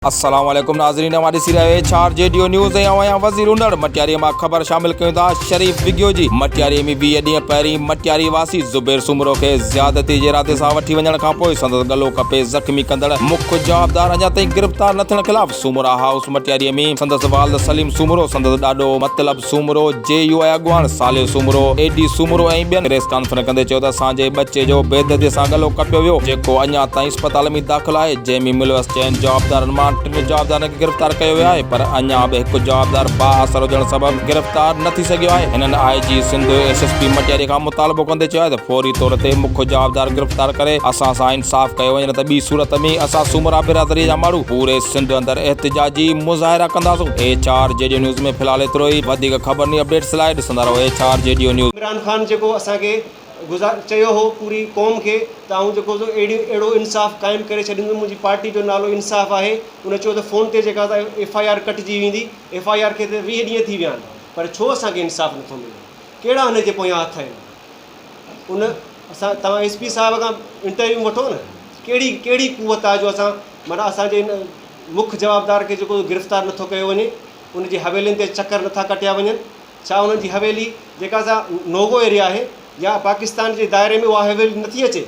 अस्सलाम वालेकुम नाज़रीन, हमारी सीरियल चार जेडीओ न्यूज़ है वज़ीर उंडर मटियारी में खबर शामिल कयूं था। शरीफ विगियो जी मटियारी में 20 ॾींहं पहिरीं मटियारी वासी ज़ुबैर सूमरो खे ज़्यादती जे इरादे सां वठी वञण खां पोइ संदसि गलो कपे ज़ख़्मी कंदड़ मुख्य जवाबदार अञा ताईं गिरफ़्तार न थियण ख़िलाफ़ सूमरा हाउस मटियारी में संदसि वालिद सलीम सूमरो, संदसि ॾाॾो मतलब सूमरो, JUI अॻुवाण सालिह सूमरो, AD सूमरो ऐं ॿियनि प्रेस कॉन्फ्रेंस कंदे चयो त असांजे बचे जो बेदर्दीअ सां गलो कपियो वियो, जेको अञा ताईं अस्पताल में दाख़िल आहे। जंहिं में मुलविस चइनि जवाबदारनि मां 3 जवाबदारनि खे गिरफ़्तार कयो वियो आहे, पर अञा बि हिकु जवाबदार बाअसर हुजण सबबि गिरफ़्तार न थी सघियो आहे। हिननि IG सिंध SSP मटियारी खां मुतालबो कंदे चयो आहे त फौरी तौर ते मुख्य जवाबदार गिरफ़्तार करे असां सां इंसाफ़ कयो वञे, न त ॿी सूरत में असां सूमरा बिरादरीअ जा माण्हू पूरे सिंध अंदरि एहतिजाजी मुज़ाहिरा कंदासूं। HR जेडीओ न्यूज़ में फ़िलहाल एतिरो ई। वधीक ख़बरनि अपडेट्स लाइ ॾिसंदा रहो HR JDO news. Imran Khan जेको असांखे चयो हो पूरी क़ौम खे त आऊं जेको अहिड़ो इंसाफ़ क़ाइमु करे छॾींदुमि, मुंहिंजी पार्टी जो नालो इंसाफ़ आहे। उन चयो त फ़ोन ते जेका FIR कटिजी वेंदी, FIR खे त 20 ॾींहं थी विया आहिनि, पर छो असांखे इंसाफ़ नथो मिले? कहिड़ा हुन जे पोयां हथ आहिनि? उन असां तव्हां SP साहिब खां इंटरव्यू वठो न, कहिड़ी कुवत आहे जो असां माना असांजे मुख्य जवाबदार खे जेको गिरफ़्तार नथो कयो वञे, उनजी हवेलियुनि ते चकर नथा कटिया वञनि? छा उन्हनि जी हवेली जेका असां नोगो एरिया आहे या पाकिस्तान जे दायरे में उहा हवेली नथी अचे?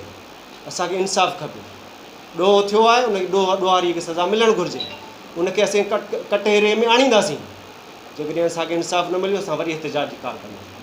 असांखे इंसाफ़ खपे। ॾोह थियो आहे, उनखे ॾोहारीअ खे सज़ा मिलणु घुरिजे। उनखे असीं कटहरे में आणींदासीं। जेकॾहिं असांखे इंसाफ़ न मिलियो, असां वरी एहतिजाज जी कारवाई कंदासीं।